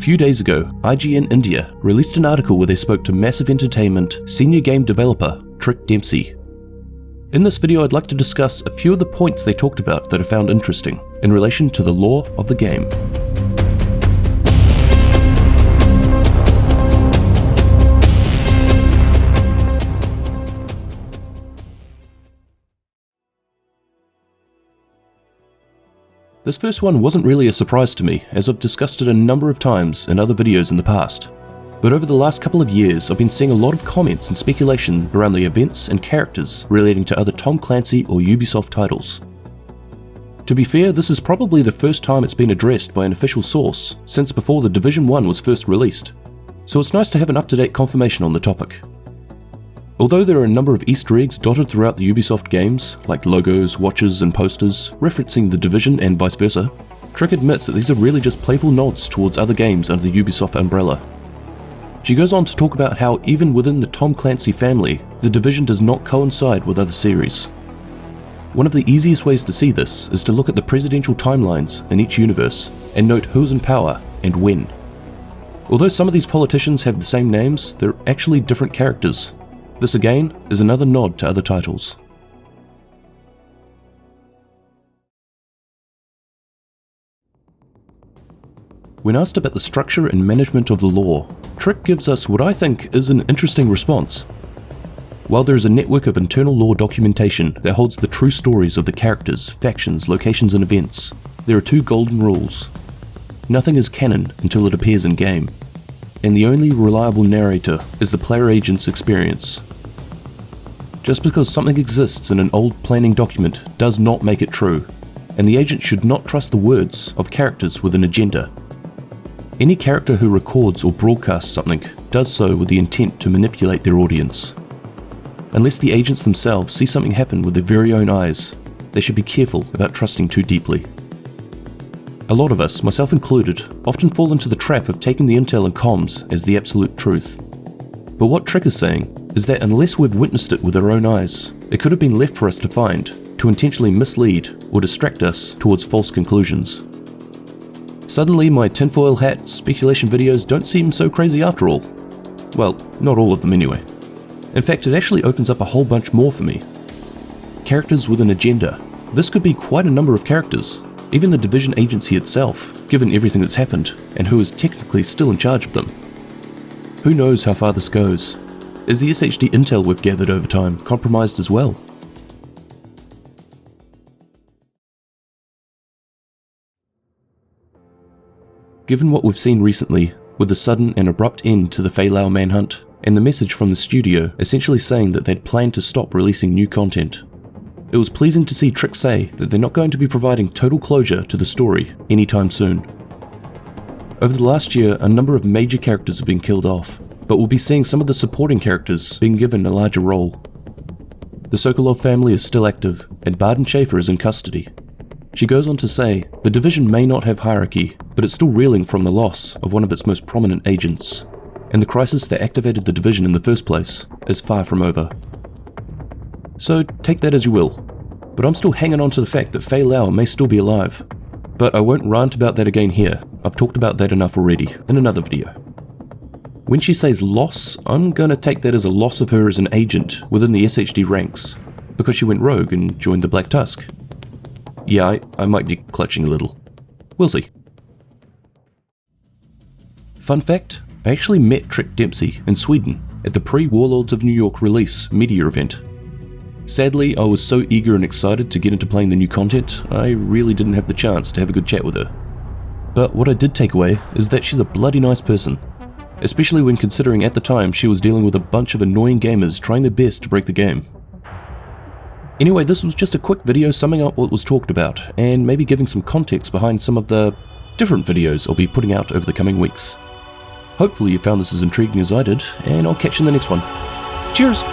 few days ago, IGN India released an article where they spoke to Massive Entertainment senior game developer Trick Dempsey. In this video, I'd like to discuss a few of the points they talked about that I found interesting in relation to the lore of the game. This first one wasn't really a surprise to me, as I've discussed it a number of times in other videos in the past. But over the last couple of years, I've been seeing a lot of comments and speculation around the events and characters relating to other Tom Clancy or Ubisoft titles. To be fair, this is probably the first time it's been addressed by an official source since before the Division 1 was first released, so it's nice to have an up-to-date confirmation on the topic. Although there are a number of Easter eggs dotted throughout the Ubisoft games, like logos, watches and posters, referencing the Division and vice versa, Trick admits that these are really just playful nods towards other games under the Ubisoft umbrella. She goes on to talk about how even within the Tom Clancy family, the Division does not coincide with other series. One of the easiest ways to see this is to look at the presidential timelines in each universe and note who's in power and when. Although some of these politicians have the same names, they're actually different characters. This again is another nod to other titles. When asked about the structure and management of the lore, Trick gives us what I think is an interesting response. While there is a network of internal lore documentation that holds the true stories of the characters, factions, locations and events, there are two golden rules. Nothing is canon until it appears in game, and the only reliable narrator is the player agent's experience. Just because something exists in an old planning document does not make it true, and the agent should not trust the words of characters with an agenda. Any character who records or broadcasts something does so with the intent to manipulate their audience. Unless the agents themselves see something happen with their very own eyes, they should be careful about trusting too deeply. A lot of us, myself included, often fall into the trap of taking the intel and comms as the absolute truth. But what Trick is saying is that unless we've witnessed it with our own eyes, it could have been left for us to find, to intentionally mislead or distract us towards false conclusions. Suddenly my tinfoil hat speculation videos don't seem so crazy after all. Well, not all of them anyway. In fact, it actually opens up a whole bunch more for me. Characters with an agenda. This could be quite a number of characters, even the Division agency itself, given everything that's happened, and who is technically still in charge of them. Who knows how far this goes? Is the SHD intel we've gathered over time compromised as well? Given what we've seen recently, with the sudden and abrupt end to the FAYE manhunt, and the message from the studio essentially saying that they'd planned to stop releasing new content, it was pleasing to see Trick say that they're not going to be providing total closure to the story anytime soon. Over the last year, a number of major characters have been killed off, but we'll be seeing some of the supporting characters being given a larger role. The Sokolov family is still active, and Barden Schaefer is in custody. She goes on to say, the Division may not have hierarchy, but it's still reeling from the loss of one of its most prominent agents, and the crisis that activated the Division in the first place is far from over. So take that as you will, but I'm still hanging on to the fact that FAYE may still be alive. But I won't rant about that again here, I've talked about that enough already in another video. When she says loss, I'm gonna take that as a loss of her as an agent within the SHD ranks, because she went rogue and joined the Black Tusk. Yeah, I might be clutching a little. We'll see. Fun fact, I actually met Trick Dempsey in Sweden at the pre-Warlords of New York release media event. Sadly, I was so eager and excited to get into playing the new content, I really didn't have the chance to have a good chat with her. But what I did take away is that she's a bloody nice person, especially when considering at the time she was dealing with a bunch of annoying gamers trying their best to break the game. Anyway, this was just a quick video summing up what was talked about, and maybe giving some context behind some of the different videos I'll be putting out over the coming weeks. Hopefully you found this as intriguing as I did, and I'll catch you in the next one. Cheers!